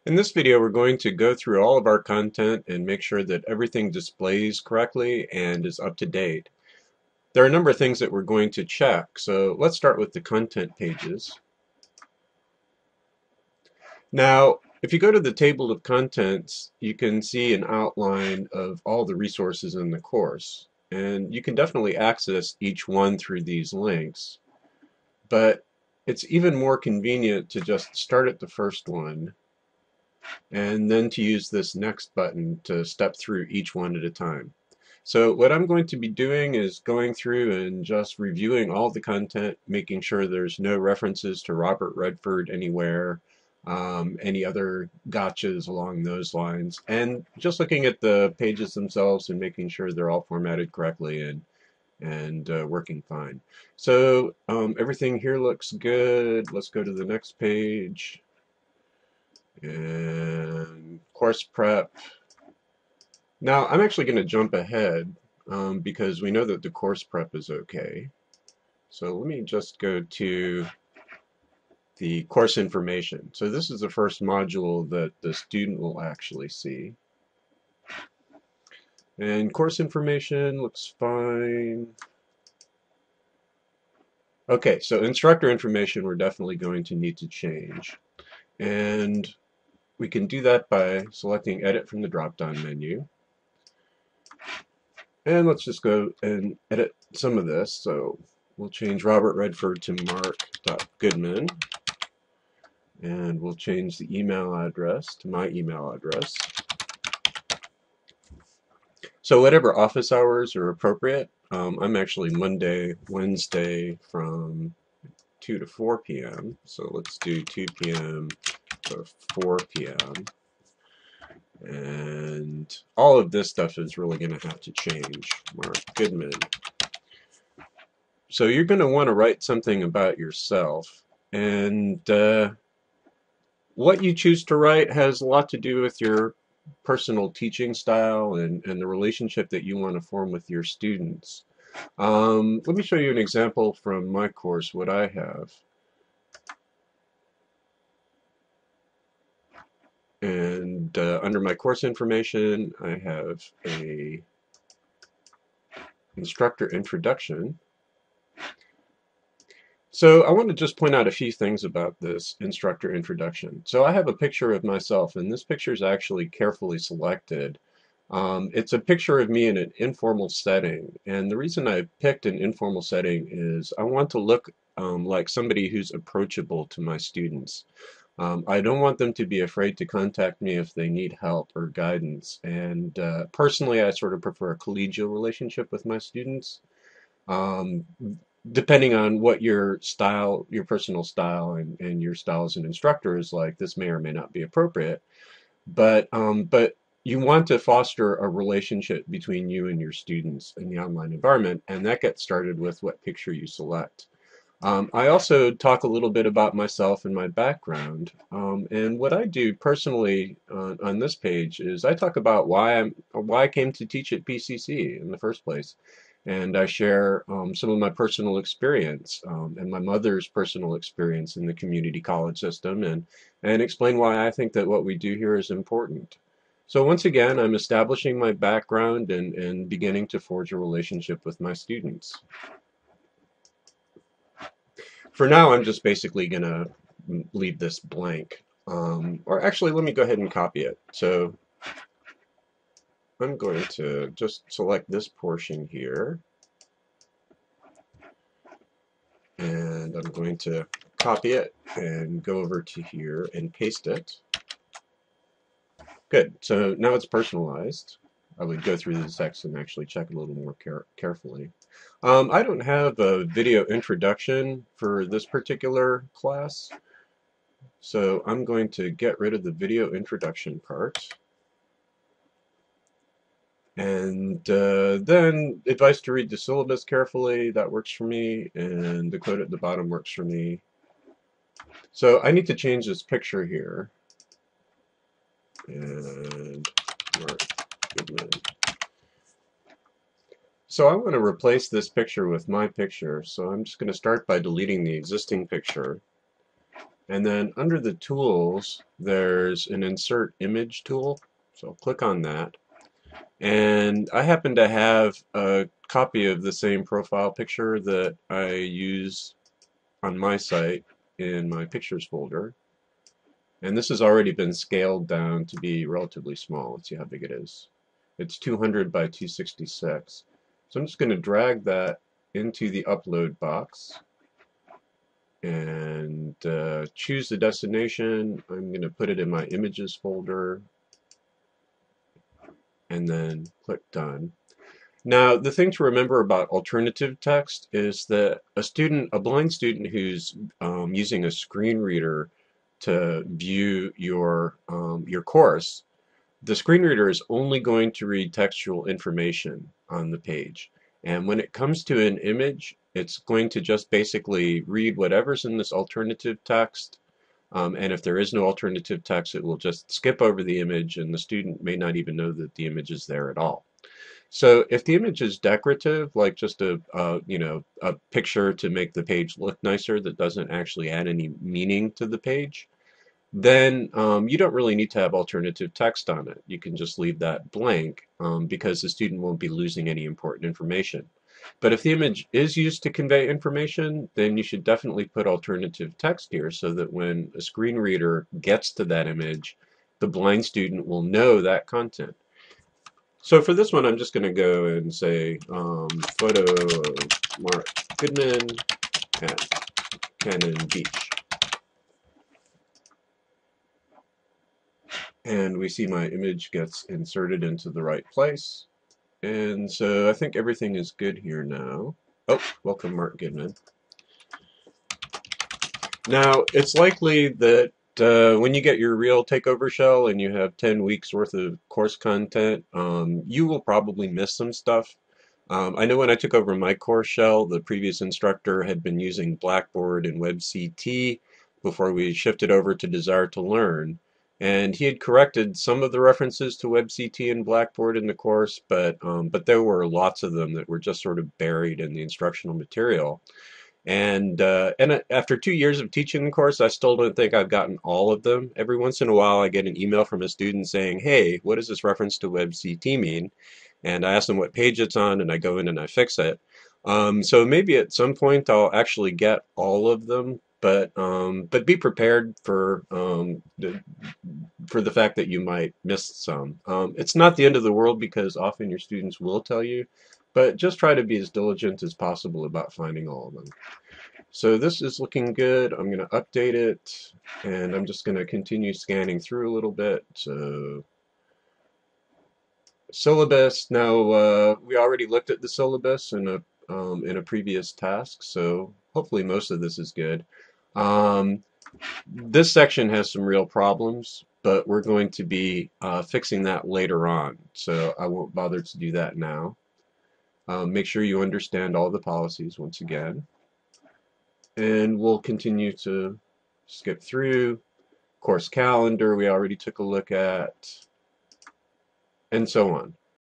In this video, we're going to go through all of our content and make sure that everything displays correctly and is up to date. There are a number of things that we're going to check, so let's start with the content pages. Now, if you go to the table of contents, you can see an outline of all the resources in the course, and you can definitely access each one through these links, but it's even more convenient to just start at the first one and then to use this next button to step through each one at a time. So what I'm going to be doing is going through and just reviewing all the content, making sure there's no references to Robert Redford anywhere, any other gotchas along those lines, and just looking at the pages themselves and making sure they're all formatted correctly and working fine. So everything here looks good. Let's go to the next page. And course prep. Now I'm actually going to jump ahead because we know that the course prep is okay. So let me just go to the course information. So this is the first module that the student will actually see. And course information looks fine. Okay, so instructor information we're definitely going to need to change. And we can do that by selecting Edit from the drop-down menu. And let's just go and edit some of this. So we'll change Robert Redford to Marc.Goodman. And we'll change the email address to my email address. So whatever office hours are appropriate, I'm actually Monday, Wednesday from 2 to 4 p.m. So let's do 2 p.m. to 4 p.m. And all of this stuff is really going to have to change. Marc Goodman. So you're going to want to write something about yourself. And what you choose to write has a lot to do with your personal teaching style and the relationship that you want to form with your students. Let me show you an example from my course, what I have. And under my course information, I have a Instructor Introduction. So I want to just point out a few things about this Instructor Introduction. So I have a picture of myself, and this picture is actually carefully selected. It's a picture of me in an informal setting, and the reason I picked an informal setting is I want to look like somebody who's approachable to my students. I don't want them to be afraid to contact me if they need help or guidance. And personally, I sort of prefer a collegial relationship with my students. Um, Depending on what your style, your personal style, and your style as an instructor is like, this may or may not be appropriate. But you want to foster a relationship between you and your students in the online environment, and that gets started with what picture you select. I also talk a little bit about myself and my background, and what I do personally on this page is I talk about why I came to teach at PCC in the first place, and I share some of my personal experience and my mother's personal experience in the community college system, and explain why I think that what we do here is important. So once again, I'm establishing my background and beginning to forge a relationship with my students. For now, I'm just basically going to leave this blank. Or actually, let me go ahead and copy it. So I'm going to just select this portion here. And I'm going to copy it and go over to here and paste it. Good. So now it's personalized. I would go through the text and actually check a little more carefully. I don't have a video introduction for this particular class, so I'm going to get rid of the video introduction part. And then advice to read the syllabus carefully, that works for me, and the quote at the bottom works for me. So I need to change this picture here. And Marc Goodman. So I want to replace this picture with my picture, so I'm just going to start by deleting the existing picture. And then under the tools, there's an insert image tool. So I'll click on that. And I happen to have a copy of the same profile picture that I use on my site in my pictures folder. And this has already been scaled down to be relatively small. Let's see how big it is. It's 200 by 266. So I'm just going to drag that into the upload box and choose the destination. I'm going to put it in my images folder and then click done. Now, the thing to remember about alternative text is that a blind student who's using a screen reader to view your course, the screen reader is only going to read textual information on the page. And when it comes to an image, it's going to just basically read whatever's in this alternative text. And if there is no alternative text, it will just skip over the image, and the student may not even know that the image is there at all. So if the image is decorative, like just a picture to make the page look nicer that doesn't actually add any meaning to the page, then you don't really need to have alternative text on it. You can just leave that blank because the student won't be losing any important information. But if the image is used to convey information, then you should definitely put alternative text here so that when a screen reader gets to that image, the blind student will know that content. So for this one, I'm just going to go and say photo of Marc Goodman at Cannon Beach. And we see my image gets inserted into the right place. And so I think everything is good here now. Oh, welcome Marc Goodman. Now, it's likely that when you get your real takeover shell and you have 10 weeks worth of course content, you will probably miss some stuff. I know when I took over my course shell, the previous instructor had been using Blackboard and WebCT before we shifted over to Desire to Learn. And he had corrected some of the references to WebCT and Blackboard in the course, but there were lots of them that were just sort of buried in the instructional material. And after 2 years of teaching the course, I still don't think I've gotten all of them. Every once in a while, I get an email from a student saying, "Hey, what does this reference to WebCT mean?" And I ask them what page it's on, and I go in and I fix it. So maybe at some point I'll actually get all of them, but be prepared for the fact that you might miss some. It's not the end of the world because often your students will tell you, but just try to be as diligent as possible about finding all of them. So this is looking good. I'm going to update it, and I'm just going to continue scanning through a little bit. So syllabus. Now we already looked at the syllabus in a previous task, so hopefully most of this is good. This section has some real problems, but we're going to be fixing that later on, so I won't bother to do that now. Make sure you understand all the policies once again. And we'll continue to skip through. Course calendar we already took a look at, and so on.